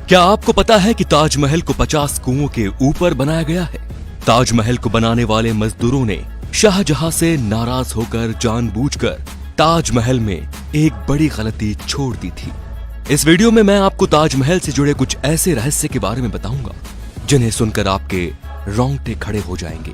क्या आपको पता है कि ताजमहल को 50 कुओं के ऊपर बनाया गया है? ताजमहल को बनाने वाले मजदूरों ने शाहजहां से नाराज होकर जानबूझकर ताजमहल में एक बड़ी गलती छोड़ दी थी। इस वीडियो में मैं आपको ताजमहल से जुड़े कुछ ऐसे रहस्य के बारे में बताऊंगा जिन्हें सुनकर आपके रोंगटे खड़े हो जाएंगे।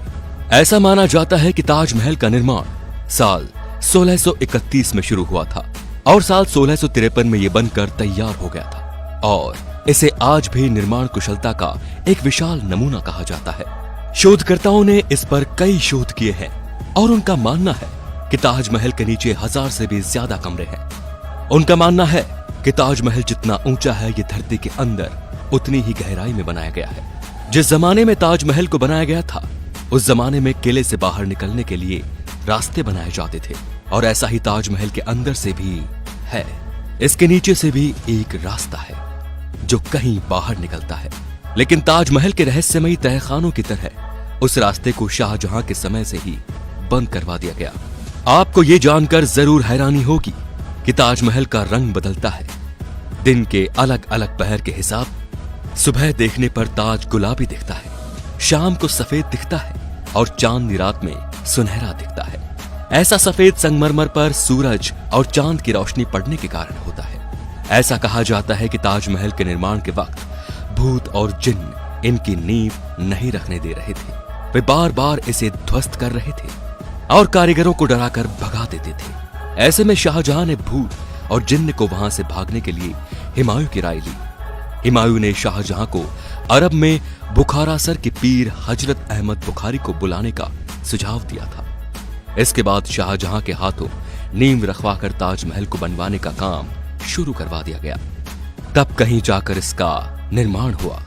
ऐसा माना जाता है कि ताजमहल का निर्माण साल 1631 में शुरू हुआ था और साल 1653 में यह बनकर तैयार हो गया था और इसे आज भी निर्माण कुशलता का एक विशाल नमूना कहा जाता है। शोधकर्ताओं ने इस पर कई शोध किए हैं और उनका मानना है कि ताजमहल के नीचे 1000 से भी ज्यादा कमरे हैं। उनका मानना है कि ताजमहल जितना ऊंचा है ये धरती के अंदर उतनी ही गहराई में बनाया गया है। जिस जमाने में ताजमहल को बनाया गया था उस जमाने में किले से बाहर निकलने के लिए रास्ते बनाए जाते थे और ऐसा ही ताजमहल के अंदर से भी है। इसके नीचे से भी एक रास्ता है जो कहीं बाहर निकलता है, लेकिन ताजमहल के रहस्यमयी तहखानों की तरह उस रास्ते को शाहजहां के समय से ही बंद करवा दिया गया। आपको ये जानकर जरूर हैरानी होगी कि ताजमहल का रंग बदलता है दिन के अलग अलग पहर के हिसाब। सुबह देखने पर ताज गुलाबी दिखता है, शाम को सफेद दिखता है और चांदनी रात में सुनहरा दिखता है। ऐसा सफेद संगमरमर पर सूरज और चांद की रोशनी पड़ने के कारण होता है। ऐसा कहा जाता है कि ताजमहल के निर्माण के वक्त भूत और जिन्न इनकी नींव नहीं रखने दे रहे थे। वे बार बार इसे ध्वस्त कर रहे थे और कारीगरों को डराकर भगा देते थे। ऐसे में शाहजहां ने भूत और जिन्न को वहां से भागने के लिए हुमायूं की राय ली। हुमायूं ने शाहजहां को अरब में बुखारा सर के पीर हजरत अहमद बुखारी को बुलाने का सुझाव दिया था। इसके बाद शाहजहां के हाथों नींव रखवाकर ताजमहल को बनवाने का काम शुरू करवा दिया गया। तब कहीं जाकर इसका निर्माण हुआ।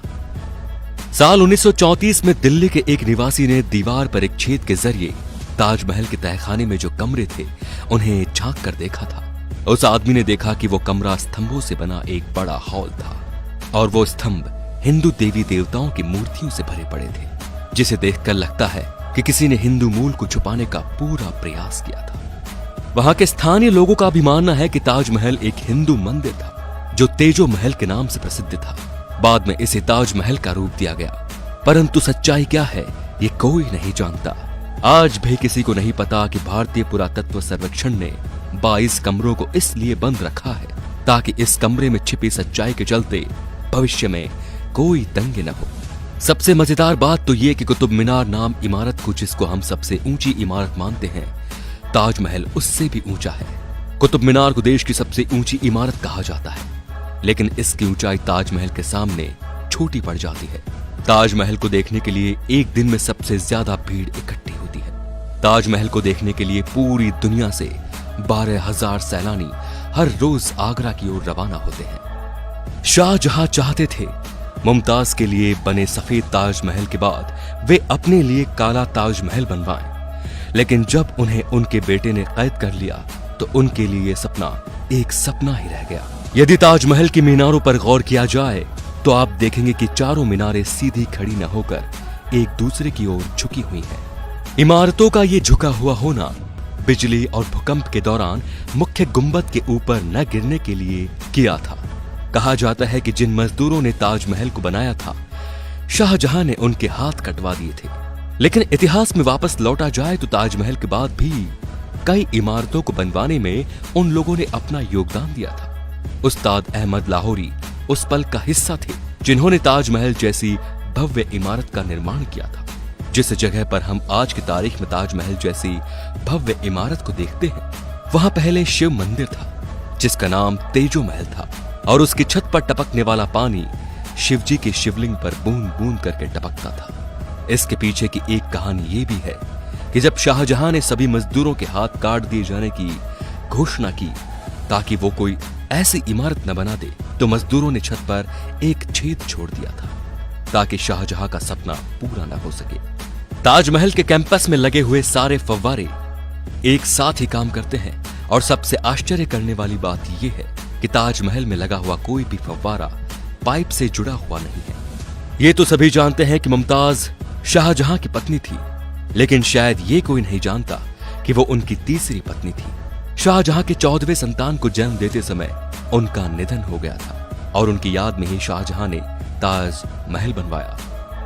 साल 1934 में दिल्ली के एक निवासी ने दीवार पर एक छेद के जरिए ताजमहल के तहखाने में जो कमरे थे उन्हें झांक कर देखा था। उस आदमी ने देखा कि वो कमरा स्तंभों से बना एक बड़ा हॉल था और वो स्तंभ हिंदू देवी देवताओं की मूर्तियों से भरे पड़े थे, जिसे देखकर लगता है कि किसी ने हिंदू मूल को छुपाने का पूरा प्रयास किया था। वहां के स्थानीय लोगों का भी मानना है कि ताजमहल एक हिंदू मंदिर था जो तेजो महल के नाम से प्रसिद्ध था। बाद में इसे ताजमहल का रूप दिया गया, परंतु सच्चाई क्या है ये कोई नहीं जानता। आज भी किसी को नहीं पता कि भारतीय पुरातत्व सर्वेक्षण ने 22 कमरों को इसलिए बंद रखा है ताकि इस कमरे में छिपी सच्चाई के चलते भविष्य में कोई तंगे न हो। सबसे मजेदार बात तो ये कि कुतुब मीनार नाम इमारत को, जिसको हम सबसे ऊंची इमारत मानते हैं, ताजमहल उससे भी ऊंचा है। कुतुब मीनार को देश की सबसे ऊंची इमारत कहा जाता है, लेकिन इसकी ऊंचाई ताजमहल के सामने छोटी पड़ जाती है। ताजमहल को देखने के लिए एक दिन में सबसे ज्यादा भीड़ इकट्ठी होती है। ताजमहल को देखने के लिए पूरी दुनिया से 12,000 सैलानी हर रोज आगरा की ओर रवाना होते हैं। शाहजहां चाहते थे मुमताज के लिए बने सफेद ताजमहल के बाद वे अपने लिए काला ताजमहल बनवाएं, लेकिन जब उन्हें उनके बेटे ने कैद कर लिया तो उनके लिए सपना एक सपना ही रह गया। यदि ताजमहल की मीनारों पर गौर किया जाए तो आप देखेंगे कि चारों मीनारें सीधी खड़ी न होकर एक दूसरे की ओर झुकी हुई हैं। इमारतों का ये झुका हुआ होना बिजली और भूकंप के दौरान मुख्य गुंबद के ऊपर न गिरने के लिए किया था। कहा जाता है कि जिन मजदूरों ने ताजमहल को बनाया था शाहजहां ने उनके हाथ कटवा दिए थे, लेकिन इतिहास में वापस लौटा जाए तो ताजमहल के बाद भी कई इमारतों को बनवाने में उन लोगों ने अपना योगदान दिया था। उस्ताद अहमद लाहौरी उस पल का हिस्सा थे जिन्होंने ताजमहल जैसी भव्य इमारत का निर्माण किया था। जिस जगह पर हम आज की तारीख में ताजमहल जैसी भव्य इमारत को देखते हैं वहां पहले शिव मंदिर था जिसका नाम तेजो महल था और उसकी छत पर टपकने वाला पानी शिवजी के शिवलिंग पर बूंद बूंद करके टपकता था। इसके पीछे की एक कहानी ये भी है कि जब शाहजहां ने सभी मजदूरों के हाथ काट दिए जाने की घोषणा की ताकि वो कोई ऐसी इमारत न बना दे, तो मजदूरों ने छत पर एक छेद छोड़ दिया था ताकि शाहजहां का सपना पूरा न हो सके। ताजमहल के कैंपस में लगे हुए सारे फव्वारे एक साथ ही काम करते हैं और सबसे आश्चर्य करने वाली बात यह है कि ताजमहल में लगा हुआ कोई भी फव्वारा पाइप से जुड़ा हुआ नहीं है। ये तो सभी जानते हैं कि मुमताज शाहजहां की पत्नी थी, लेकिन शायद ये कोई नहीं जानता कि वो उनकी तीसरी पत्नी थी। शाहजहां के 14वें संतान को जन्म देते समय उनका निधन हो गया था और उनकी याद में ही शाहजहां ने ताज महल बनवाया।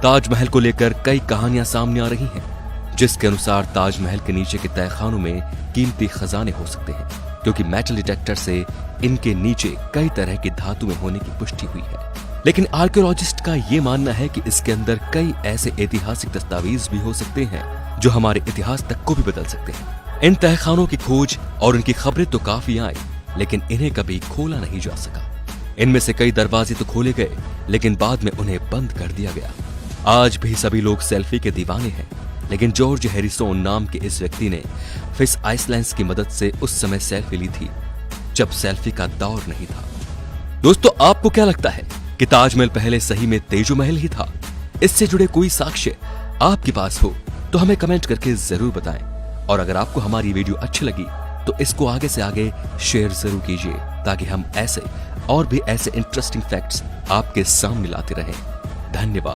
ताजमहल को लेकर कई कहानियां सामने आ रही हैं, जिसके अनुसार ताजमहल के नीचे के तहखानों में कीमती खजाने हो सकते हैं, क्योंकि मेटल डिटेक्टर से इनके नीचे कई तरह की धातु में होने की पुष्टि हुई है। लेकिन आर्कियोलॉजिस्ट का ये मानना है कि इसके अंदर कई ऐसे ऐतिहासिक दस्तावेज भी हो सकते हैं जो हमारे इतिहास तक को भी बदल सकते हैं। इन तहखानों की खोज और उनकी खबरें तो काफी आई, लेकिन इन्हें कभी खोला नहीं जा सका। इनमें से कई दरवाजे तो खोले गए, लेकिन बाद में उन्हें बंद कर दिया गया। आज भी सभी लोग सेल्फी के दीवाने हैं, लेकिन जॉर्ज हैरिसन नाम के इस व्यक्ति ने फिश आइसलैंड्स की मदद से उस समय सेल्फी ली थी जब सेल्फी का दौर नहीं था। दोस्तों, आपको क्या लगता है कि ताजमहल पहले सही में तेजो महल ही था? इससे जुड़े कोई साक्ष्य आपके पास हो तो हमें कमेंट करके जरूर बताएं। और अगर आपको हमारी वीडियो अच्छी लगी तो इसको आगे से आगे शेयर जरूर कीजिए, ताकि हम ऐसे और भी ऐसे इंटरेस्टिंग फैक्ट्स आपके सामने लाते रहें। धन्यवाद।